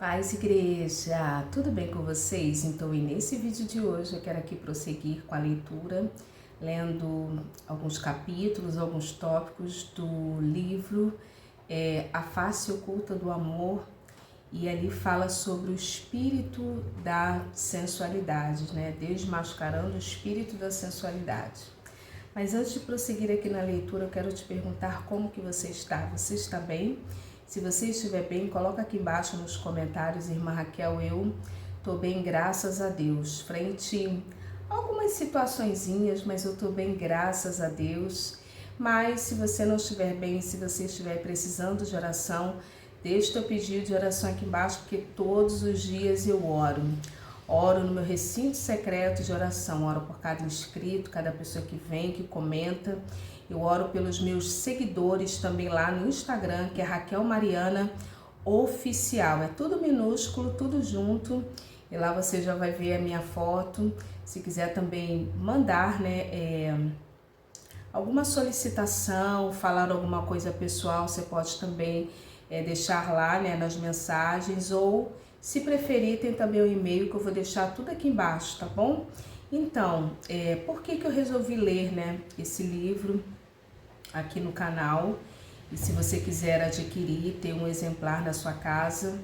Paz, igreja, tudo bem com vocês? Então, e nesse vídeo de hoje eu quero aqui prosseguir com a leitura, lendo alguns capítulos, alguns tópicos do livro A Face Oculta do Amor, e ali fala sobre o espírito da sensualidade, né? Desmascarando o espírito da sensualidade. Mas antes de prosseguir aqui na leitura, eu quero te perguntar como que você está. Você está bem? Se você estiver bem, coloca aqui embaixo nos comentários, irmã Raquel, eu estou bem, graças a Deus. Frente a algumas situaçõezinhas, mas eu estou bem, graças a Deus. Mas se você não estiver bem, se você estiver precisando de oração, deixa o teu pedido de oração aqui embaixo, porque todos os dias eu oro. Oro no meu recinto secreto de oração, oro por cada inscrito, cada pessoa que vem, que comenta. Eu oro pelos meus seguidores também lá no Instagram, que é Raquel Mariana Oficial. É tudo minúsculo, tudo junto. E lá você já vai ver a minha foto. Se quiser também mandar, alguma solicitação, falar alguma coisa pessoal, você pode também deixar lá, nas mensagens, ou se preferir, tem também o e-mail que eu vou deixar tudo aqui embaixo, tá bom? Então, por que eu resolvi ler, esse livro aqui no canal? E se você quiser adquirir, ter um exemplar na sua casa,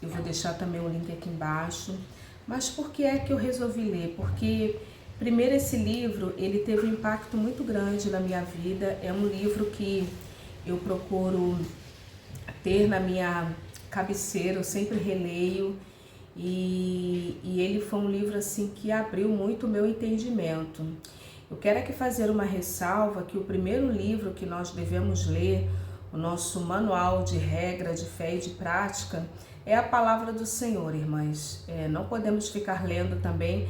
eu vou deixar também o link aqui embaixo. Mas por que é que eu resolvi ler? Porque, primeiro, esse livro, ele teve um impacto muito grande na minha vida. É um livro que eu procuro ter na minha cabeceira, eu sempre releio, e ele foi um livro assim que abriu muito o meu entendimento. Eu quero aqui fazer uma ressalva que o primeiro livro que nós devemos ler, o nosso manual de regra, de fé e de prática, é a palavra do Senhor, irmãs. Não podemos ficar lendo também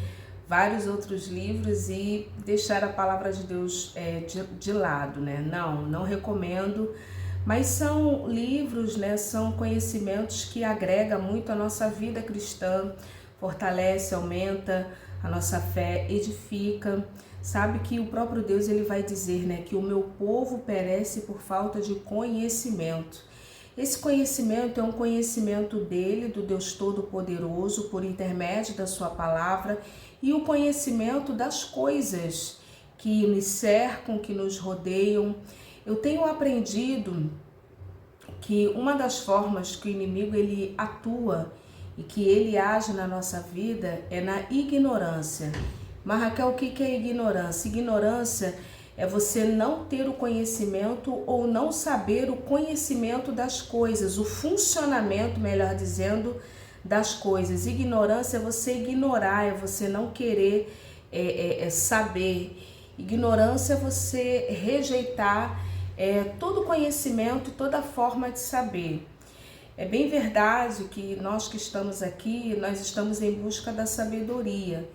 vários outros livros e deixar a palavra de Deus de lado, né? Não recomendo. Mas são livros, são conhecimentos que agregam muito a nossa vida cristã, fortalece, aumenta a nossa fé, edifica. Sabe que o próprio Deus ele vai dizer, que o meu povo perece por falta de conhecimento. Esse conhecimento é um conhecimento dele, do Deus Todo-Poderoso, por intermédio da sua palavra, e o conhecimento das coisas que nos cercam, que nos rodeiam. Eu tenho aprendido que uma das formas que o inimigo ele atua e que ele age na nossa vida é na ignorância. Mas, Raquel, o que é ignorância? Ignorância é você não ter o conhecimento ou não saber o conhecimento das coisas, o funcionamento, melhor dizendo, das coisas. Ignorância é você ignorar, é você não querer saber. Ignorância é você rejeitar todo conhecimento, toda forma de saber. É bem verdade que nós que estamos aqui, nós estamos em busca da sabedoria.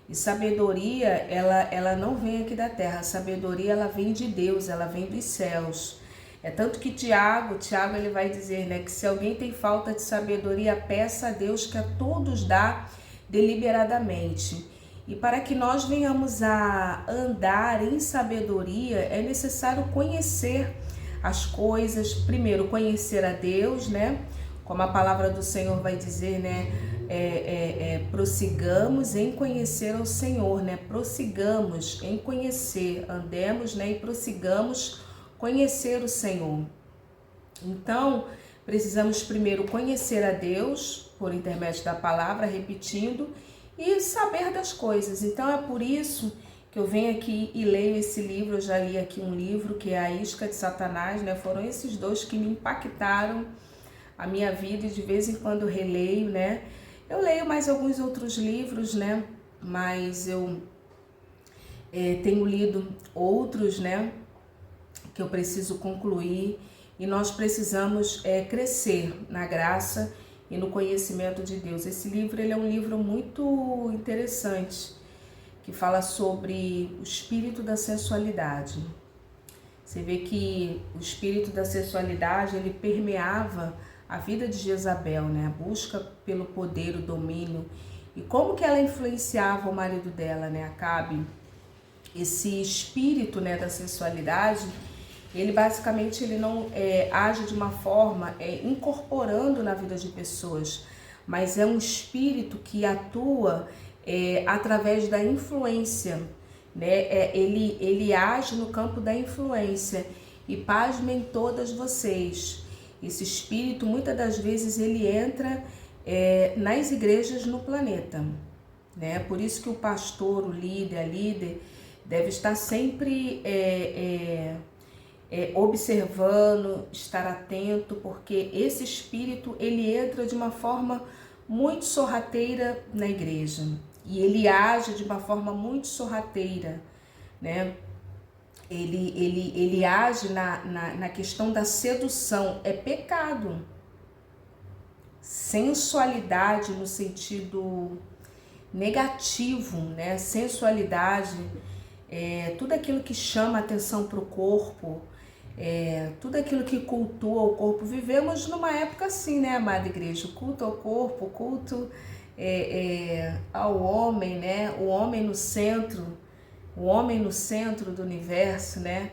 E sabedoria, ela não vem aqui da terra. A sabedoria, ela vem de Deus, ela vem dos céus. É tanto que Tiago ele vai dizer, que se alguém tem falta de sabedoria, peça a Deus que a todos dá deliberadamente. E para que nós venhamos a andar em sabedoria, é necessário conhecer as coisas. Primeiro, conhecer a Deus, como a palavra do Senhor vai dizer, prossigamos em conhecer ao Senhor, prossigamos em conhecer, andemos, e prossigamos conhecer o Senhor. Então, precisamos primeiro conhecer a Deus, por intermédio da palavra, repetindo, e saber das coisas. Então é por isso que eu venho aqui e leio esse livro. Eu já li aqui um livro que é A Isca de Satanás, Foram esses dois que me impactaram a minha vida e de vez em quando eu releio, Eu leio mais alguns outros livros, Mas eu tenho lido outros, Que eu preciso concluir, e nós precisamos crescer na graça e no conhecimento de Deus. Esse livro ele é um livro muito interessante, que fala sobre o espírito da sensualidade. Você vê que o espírito da sensualidade, ele permeava a vida de Jezabel, a busca pelo poder, o domínio, e como que ela influenciava o marido dela, Acabe. Esse espírito, da sensualidade, ele basicamente ele não age de uma forma incorporando na vida de pessoas, mas é um espírito que atua através da influência, né? Ele age no campo da influência. E pasmem todas vocês, esse espírito muitas das vezes ele entra nas igrejas no planeta, né? Por isso que o pastor, o líder, a líder deve estar sempre observando, estar atento, porque esse espírito ele entra de uma forma muito sorrateira na igreja e ele age de uma forma muito sorrateira, né? Ele age na questão da sedução, é pecado. Sensualidade no sentido negativo, né? Sensualidade, tudo aquilo que chama atenção para o corpo, tudo aquilo que cultua o corpo. Vivemos numa época assim, né, amada igreja? Culto ao corpo, culto ao homem, né? O homem no centro do universo, né?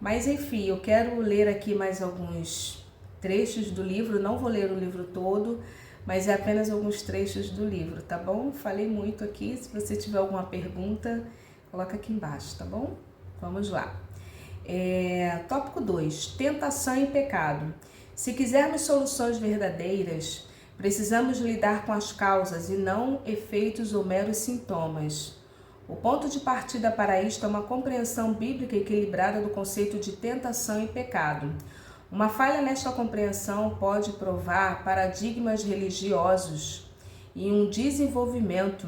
Mas enfim, eu quero ler aqui mais alguns trechos do livro, não vou ler o livro todo, mas é apenas alguns trechos do livro, tá bom? Falei muito aqui, se você tiver alguma pergunta, coloca aqui embaixo, tá bom? Vamos lá. Tópico 2, tentação e pecado. Se quisermos soluções verdadeiras, precisamos lidar com as causas e não efeitos ou meros sintomas. O ponto de partida para isto é uma compreensão bíblica equilibrada do conceito de tentação e pecado. Uma falha nesta compreensão pode provar paradigmas religiosos e um desenvolvimento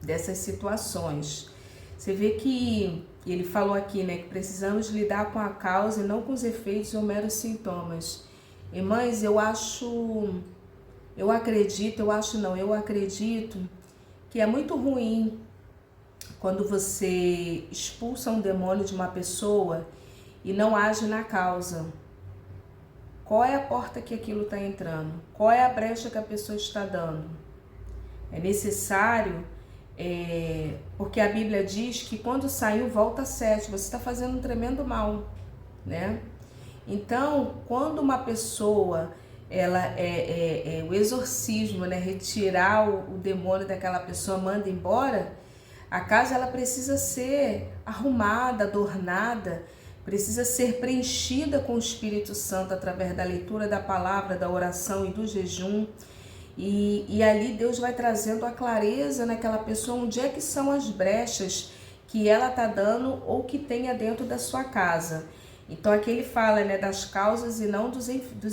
dessas situações. Você vê que ele falou aqui, né, que precisamos lidar com a causa e não com os efeitos ou meros sintomas. Irmãs, eu acredito que é muito ruim quando você expulsa um demônio de uma pessoa e não age na causa. Qual é a porta que aquilo está entrando? Qual é a brecha que a pessoa está dando? É necessário, porque a Bíblia diz que quando saiu, volta 7. Você está fazendo um tremendo mal, né? Então, quando uma pessoa o exorcismo, né, retirar o demônio daquela pessoa, manda embora, a casa ela precisa ser arrumada, adornada, precisa ser preenchida com o Espírito Santo através da leitura da palavra, da oração e do jejum. E ali Deus vai trazendo a clareza naquela pessoa, onde é que são as brechas que ela está dando ou que tenha dentro da sua casa. Então aqui ele fala, né, das causas e não dos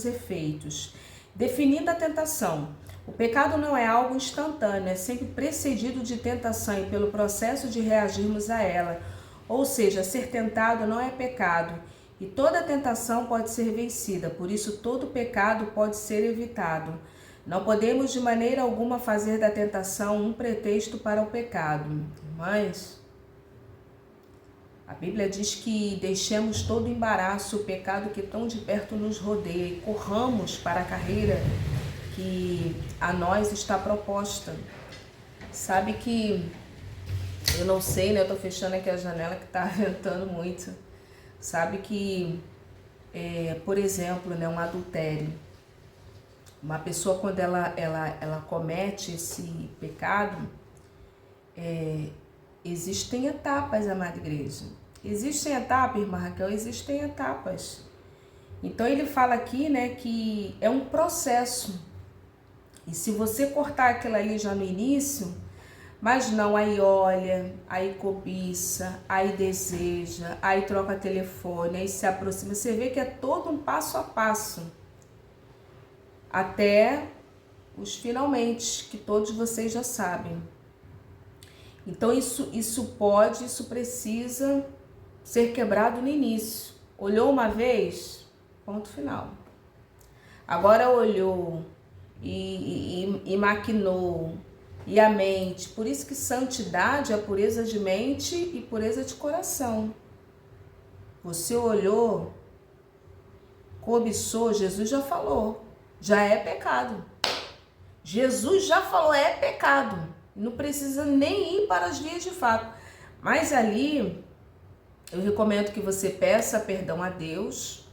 efeitos. Definindo a tentação. O pecado não é algo instantâneo, é sempre precedido de tentação e pelo processo de reagirmos a ela. Ou seja, ser tentado não é pecado e toda tentação pode ser vencida, por isso todo pecado pode ser evitado. Não podemos de maneira alguma fazer da tentação um pretexto para o pecado. Mas a Bíblia diz que deixemos todo embaraço, o pecado que tão de perto nos rodeia e corramos para a carreira que a nós está proposta. Sabe que, eu não sei, né? Eu tô fechando aqui a janela que tá ventando muito. Sabe que, por exemplo, né, um adultério. Uma pessoa, quando ela comete esse pecado, existem etapas, amada igreja. Existem etapas, irmã Raquel, existem etapas. Então ele fala aqui, né, que é um processo. E se você cortar aquilo ali já no início, mas não, aí olha, aí cobiça, aí deseja, aí troca telefone, aí se aproxima. Você vê que é todo um passo a passo. Até os finalmente, que todos vocês já sabem. Então isso precisa ser quebrado no início. Olhou uma vez, ponto final. Agora olhou e maquinou, e a mente. Por isso que santidade é pureza de mente e pureza de coração. Você olhou, cobiçou, Jesus já falou, já é pecado. Jesus já falou, é pecado. Não precisa nem ir para as vias de fato. Mas ali, eu recomendo que você peça perdão a Deus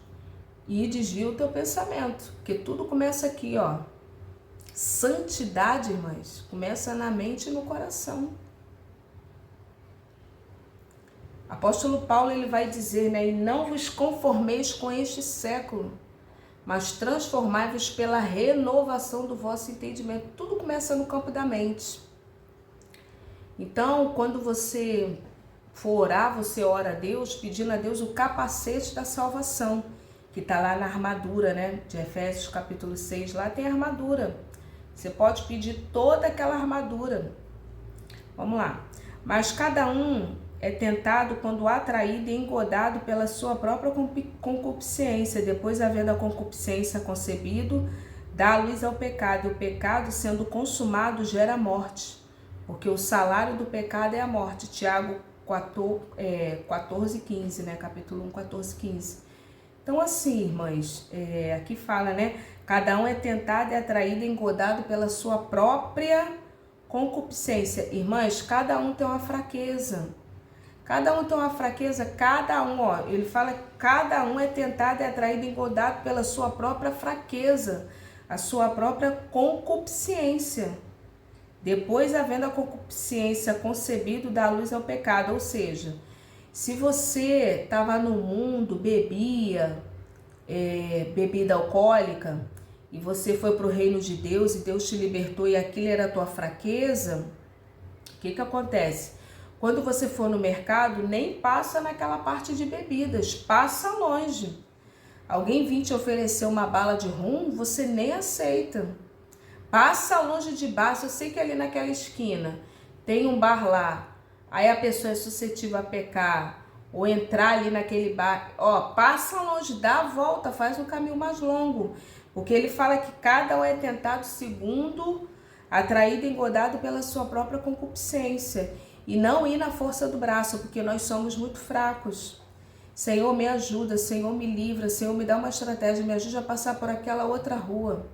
e desvie o teu pensamento, porque tudo começa aqui, ó. Santidade, irmãs, começa na mente e no coração. Apóstolo Paulo, ele vai dizer, né, e não vos conformeis com este século, mas transformai-vos pela renovação do vosso entendimento. Tudo começa no campo da mente. Então, quando você for orar, você ora a Deus, pedindo a Deus o capacete da salvação, que está lá na armadura, né, de Efésios capítulo 6, lá tem a armadura. Você pode pedir toda aquela armadura. Vamos lá. Mas cada um é tentado quando atraído e engodado pela sua própria concupiscência. Depois, havendo a concupiscência concebido, dá luz ao pecado. E o pecado, sendo consumado, gera morte. Porque o salário do pecado é a morte. Tiago 14:15, né? Capítulo 1, 14:15. Então, assim, irmãs, aqui fala, né? Cada um é tentado e atraído e engodado pela sua própria concupiscência. Irmãs, cada um tem uma fraqueza. Cada um tem uma fraqueza, cada um, ó, ele fala que cada um é tentado e atraído e engodado pela sua própria fraqueza, a sua própria concupiscência. Depois, havendo a concupiscência concebido, dá luz ao pecado. Ou seja, se você estava no mundo, bebia bebida alcoólica, e você foi para o reino de Deus e Deus te libertou e aquilo era a tua fraqueza, o que acontece? Quando você for no mercado, nem passa naquela parte de bebidas, passa longe. Alguém vir te oferecer uma bala de rum, você nem aceita. Passa longe de bar. Eu sei que ali naquela esquina tem um bar lá, aí a pessoa é suscetível a pecar ou entrar ali naquele bar, ó, passa longe, dá a volta, faz um caminho mais longo, porque ele fala que cada um é tentado segundo, atraído e engodado pela sua própria concupiscência, e não ir na força do braço, porque nós somos muito fracos. Senhor, me ajuda, Senhor, me livra, Senhor, me dá uma estratégia, me ajude a passar por aquela outra rua.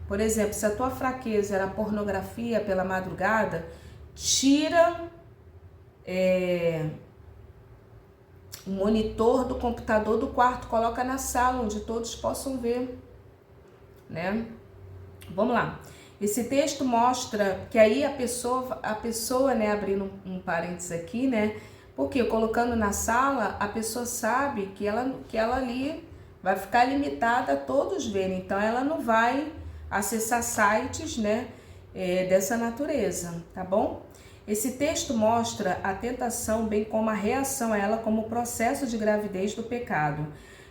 Por exemplo, se a tua fraqueza era pornografia pela madrugada, tira o monitor do computador do quarto, coloca na sala onde todos possam ver, né? Vamos lá. Esse texto mostra que aí a pessoa, né, abrindo um parênteses aqui, né? Porque colocando na sala, a pessoa sabe que ela ali vai ficar limitada a todos verem, então ela não vai acessar sites, né, dessa natureza, tá bom? Esse texto mostra a tentação, bem como a reação a ela como processo de gravidez do pecado.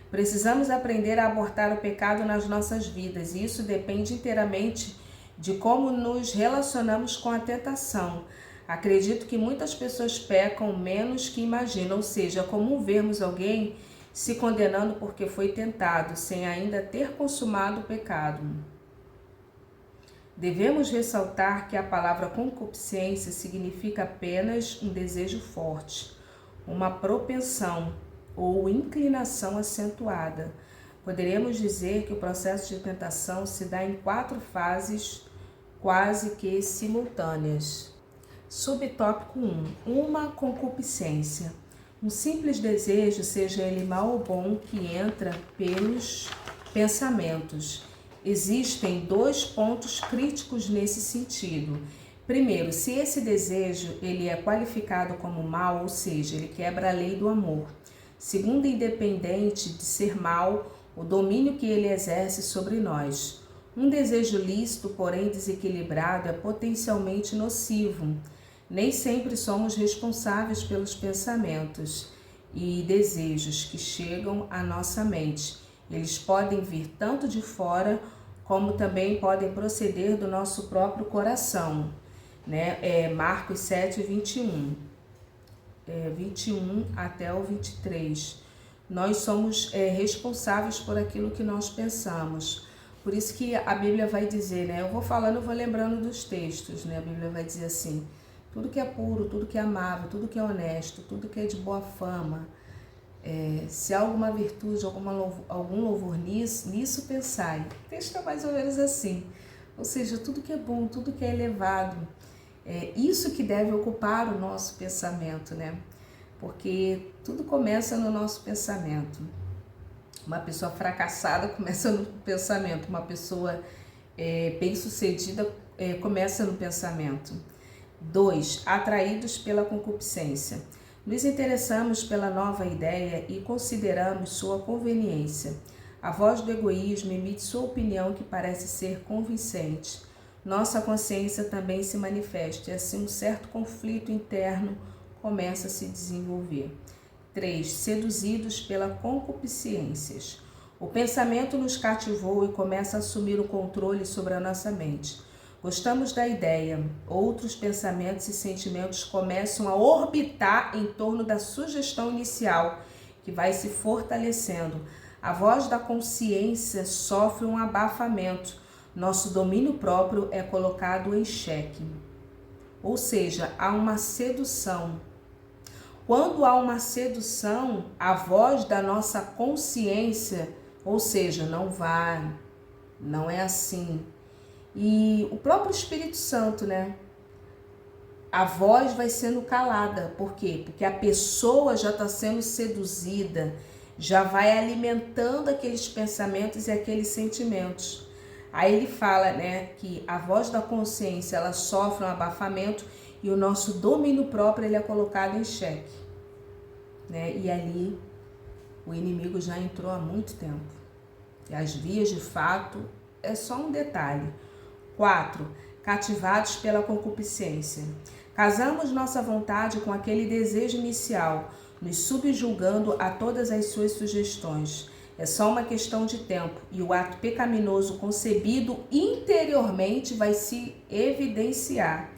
Precisamos aprender a abortar o pecado nas nossas vidas, e isso depende inteiramente de como nos relacionamos com a tentação. Acredito que muitas pessoas pecam menos que imaginam, ou seja, é comum vermos alguém se condenando porque foi tentado, sem ainda ter consumado o pecado. Devemos ressaltar que a palavra concupiscência significa apenas um desejo forte, uma propensão ou inclinação acentuada. Poderíamos dizer que o processo de tentação se dá em 4 fases quase que simultâneas. Subtópico 1. Uma concupiscência. Um simples desejo, seja ele mau ou bom, que entra pelos pensamentos. Existem 2 pontos críticos nesse sentido. Primeiro, se esse desejo ele é qualificado como mau, ou seja, ele quebra a lei do amor. Segundo, independente de ser mau, o domínio que ele exerce sobre nós. Um desejo lícito, porém desequilibrado, é potencialmente nocivo. Nem sempre somos responsáveis pelos pensamentos e desejos que chegam à nossa mente. Eles podem vir tanto de fora, como também podem proceder do nosso próprio coração, né? Marcos 7, 21. 21 até o 23. Nós somos responsáveis por aquilo que nós pensamos. Por isso que a Bíblia vai dizer, né? Eu vou falando, eu vou lembrando dos textos, né? A Bíblia vai dizer assim: tudo que é puro, tudo que é amável, tudo que é honesto, tudo que é de boa fama, se há alguma virtude, algum louvor nisso pensai. O texto é mais ou menos assim. Ou seja, tudo que é bom, tudo que é elevado, É isso que deve ocupar o nosso pensamento, né? Porque tudo começa no nosso pensamento. Uma pessoa fracassada começa no pensamento, uma pessoa bem-sucedida começa no pensamento. 2. Atraídos pela concupiscência. Nos interessamos pela nova ideia e consideramos sua conveniência. A voz do egoísmo emite sua opinião que parece ser convincente. Nossa consciência também se manifesta e assim um certo conflito interno começa a se desenvolver. 3. Seduzidos pela concupiscências. O pensamento nos cativou e começa a assumir o controle sobre a nossa mente. Gostamos da ideia. Outros pensamentos e sentimentos começam a orbitar em torno da sugestão inicial, que vai se fortalecendo. A voz da consciência sofre um abafamento. Nosso domínio próprio é colocado em xeque. Ou seja, há uma sedução. Quando há uma sedução, a voz da nossa consciência, ou seja, não vai, não é assim. E o próprio Espírito Santo, né? A voz vai sendo calada. Por quê? Porque a pessoa já está sendo seduzida, já vai alimentando aqueles pensamentos e aqueles sentimentos. Aí ele fala, né, que a voz da consciência, ela sofre um abafamento e o nosso domínio próprio ele é colocado em xeque, né? E ali o inimigo já entrou há muito tempo. E as vias de fato é só um detalhe. 4. Cativados pela concupiscência. Casamos nossa vontade com aquele desejo inicial, nos subjugando a todas as suas sugestões. É só uma questão de tempo e o ato pecaminoso concebido interiormente vai se evidenciar.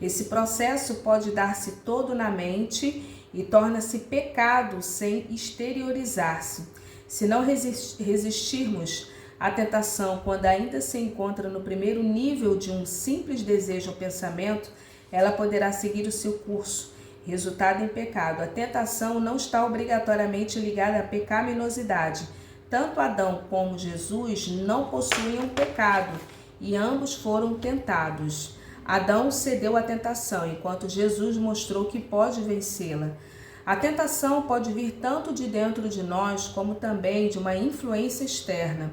Esse processo pode dar-se todo na mente e torna-se pecado sem exteriorizar-se. Se não resistirmos à tentação quando ainda se encontra no primeiro nível de um simples desejo ou pensamento, ela poderá seguir o seu curso, resultado em pecado. A tentação não está obrigatoriamente ligada à pecaminosidade. Tanto Adão como Jesus não possuíam pecado e ambos foram tentados. Adão cedeu à tentação, enquanto Jesus mostrou que pode vencê-la. A tentação pode vir tanto de dentro de nós como também de uma influência externa.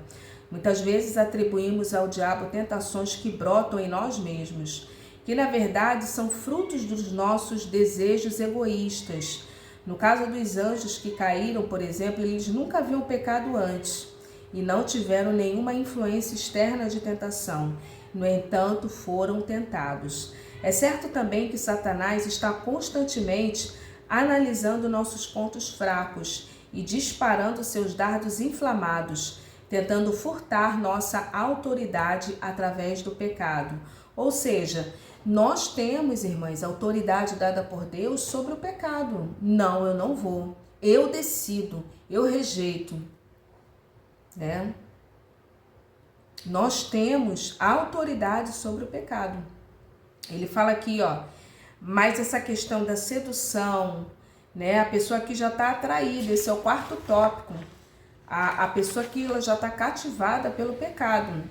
Muitas vezes atribuímos ao diabo tentações que brotam em nós mesmos, que na verdade são frutos dos nossos desejos egoístas. No caso dos anjos que caíram, por exemplo, eles nunca haviam pecado antes e não tiveram nenhuma influência externa de tentação. No entanto, foram tentados. É certo também que Satanás está constantemente analisando nossos pontos fracos e disparando seus dardos inflamados, tentando furtar nossa autoridade através do pecado. Ou seja, nós temos, irmãs, autoridade dada por Deus sobre o pecado. Não, eu não vou. Eu decido, eu rejeito, né? Nós temos autoridade sobre o pecado. Ele fala aqui, ó, mas essa questão da sedução, né? A pessoa que já está atraída, esse é o quarto tópico. A pessoa que ela já está cativada pelo pecado.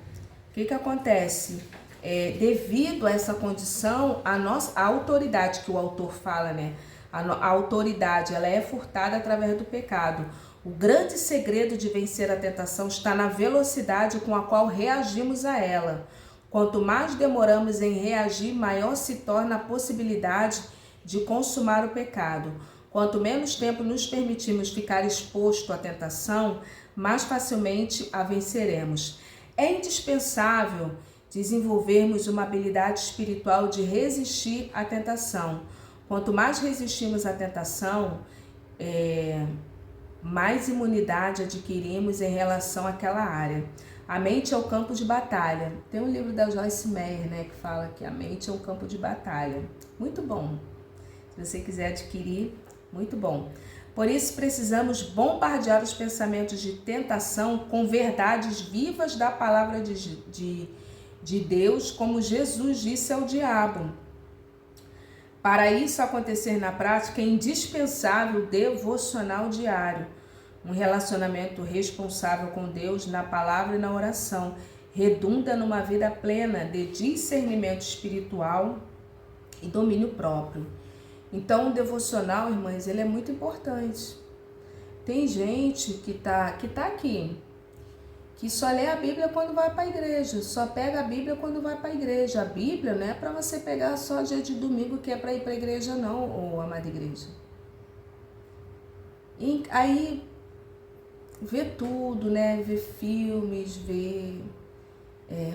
O que acontece? Devido a essa condição, a autoridade que o autor fala, né? A autoridade, ela é furtada através do pecado. O grande segredo de vencer a tentação está na velocidade com a qual reagimos a ela. Quanto mais demoramos em reagir, maior se torna a possibilidade de consumar o pecado. Quanto menos tempo nos permitimos ficar exposto à tentação, mais facilmente a venceremos. É indispensável desenvolvermos uma habilidade espiritual de resistir à tentação. Quanto mais resistimos à tentação, mais imunidade adquirimos em relação àquela área. A mente é o campo de batalha. Tem um livro da Joyce Meyer, né, que fala que a mente é um campo de batalha. Muito bom. Se você quiser adquirir, muito bom. Por isso precisamos bombardear os pensamentos de tentação com verdades vivas da palavra de Deus, como Jesus disse ao diabo. Para isso acontecer na prática, é indispensável o devocional diário, um relacionamento responsável com Deus na palavra e na oração, redunda numa vida plena de discernimento espiritual e domínio próprio. Então, o devocional, irmãs, ele é muito importante. Tem gente que tá aqui, que só lê a Bíblia quando vai para a igreja, só pega a Bíblia quando vai para a igreja. A Bíblia não é para você pegar só dia de domingo que é para ir para a igreja não, ô amada igreja. E aí, vê tudo, né? Vê filmes,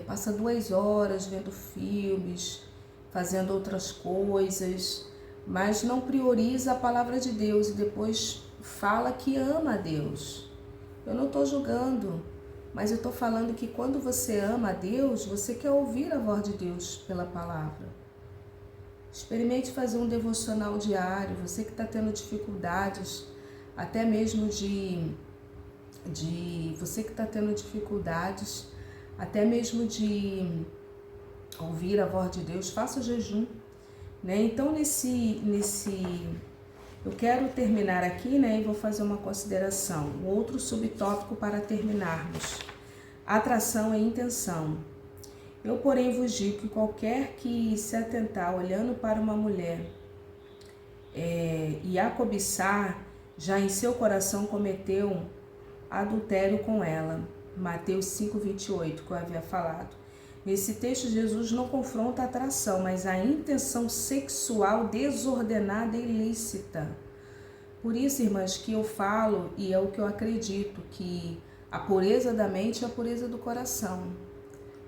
passa 2 horas vendo filmes, fazendo outras coisas, mas não prioriza a palavra de Deus e depois fala que ama a Deus. Eu não estou julgando, mas eu estou falando que quando você ama a Deus, você quer ouvir a voz de Deus pela palavra. Experimente fazer um devocional diário. Você que está tendo dificuldades, até mesmo você que está tendo dificuldades, até mesmo de ouvir a voz de Deus, faça o jejum, né? Então, eu quero terminar aqui, né, e vou fazer uma consideração. Um outro subtópico para terminarmos. Atração e intenção. Eu, porém, vos digo que qualquer que se atentar olhando para uma mulher e a cobiçar, já em seu coração cometeu adultério com ela. Mateus 5:28, que eu havia falado. Nesse texto, Jesus não confronta a atração, mas a intenção sexual desordenada e ilícita. Por isso, irmãs, que eu falo, e é o que eu acredito, que a pureza da mente é a pureza do coração.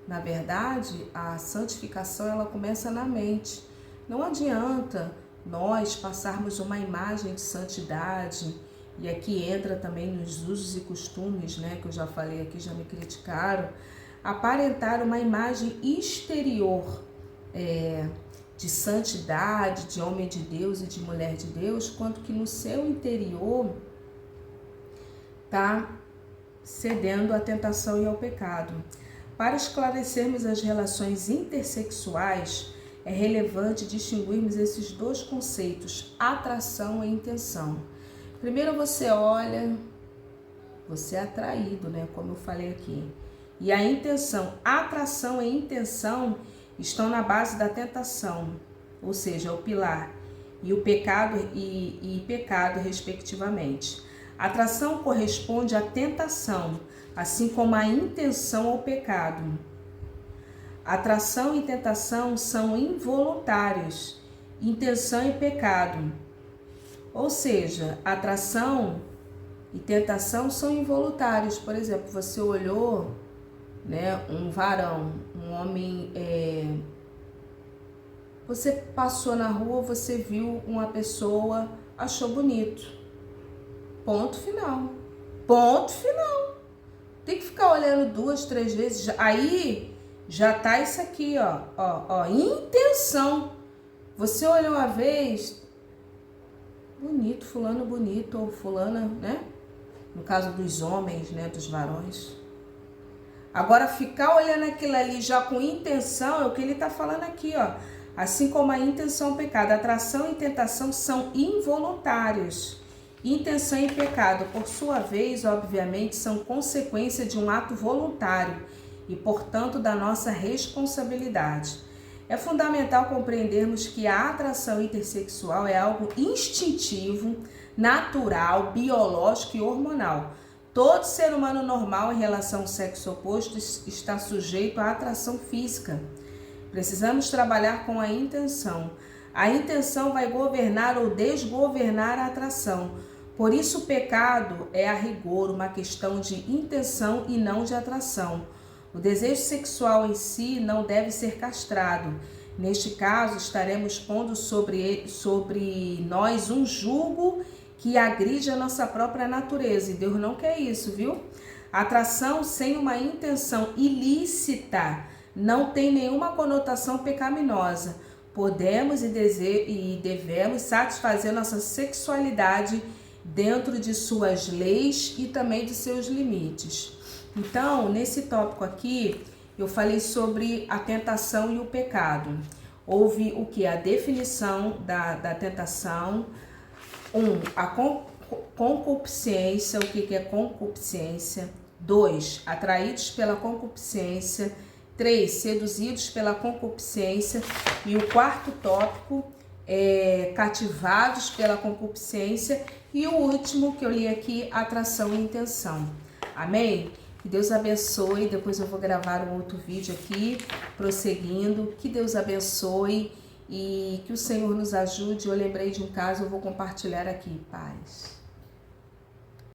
Na verdade, a santificação ela começa na mente. Não adianta nós passarmos uma imagem de santidade, e aqui entra também nos usos e costumes, né, que eu já falei aqui, já me criticaram, aparentar uma imagem exterior de santidade, de homem de Deus e de mulher de Deus, quanto que no seu interior está cedendo à tentação e ao pecado. Para esclarecermos as relações intersexuais, é relevante distinguirmos esses 2 conceitos, atração e intenção. Primeiro você olha, você é atraído, né, como eu falei aqui. E a intenção, atração e intenção estão na base da tentação, ou seja, o pilar, e o pecado e pecado, respectivamente. A atração corresponde à tentação, assim como a intenção ao pecado. Atração e tentação são involuntários, intenção e pecado. Ou seja, atração e tentação são involuntários. Por exemplo, você olhou, né, um varão, um homem, você passou na rua, você viu uma pessoa, achou bonito. Ponto final. Ponto final. Tem que ficar olhando 2, 3 vezes. Aí já tá isso aqui, ó, intenção. Você olhou uma vez, bonito, fulano bonito, ou fulana, né? No caso dos homens, né, dos varões. Agora, ficar olhando aquilo ali já com intenção, é o que ele tá falando aqui, ó. Assim como a intenção é um pecado, atração e tentação são involuntários. Intenção e pecado, por sua vez, obviamente, são consequência de um ato voluntário e, portanto, da nossa responsabilidade. É fundamental compreendermos que a atração intersexual é algo instintivo, natural, biológico e hormonal. Todo ser humano normal em relação ao sexo oposto está sujeito à atração física. Precisamos trabalhar com a intenção. A intenção vai governar ou desgovernar a atração. Por isso, o pecado é, a rigor, uma questão de intenção e não de atração. O desejo sexual em si não deve ser castrado. Neste caso, estaremos pondo sobre nós um jugo que agride a nossa própria natureza. E Deus não quer isso, viu? A atração sem uma intenção ilícita não tem nenhuma conotação pecaminosa. Podemos e devemos satisfazer nossa sexualidade dentro de suas leis e também de seus limites. Então, nesse tópico aqui, eu falei sobre a tentação e o pecado. Houve o que? A definição da tentação. A concupiscência. O que é concupiscência? 2. Atraídos pela concupiscência. 3, seduzidos pela concupiscência. E o quarto tópico é cativados pela concupiscência. E o último que eu li aqui, atração e intenção. Amém? Que Deus abençoe. Depois eu vou gravar um outro vídeo aqui, prosseguindo. Que Deus abençoe e que o Senhor nos ajude. Eu lembrei de um caso, eu vou compartilhar aqui. Paz.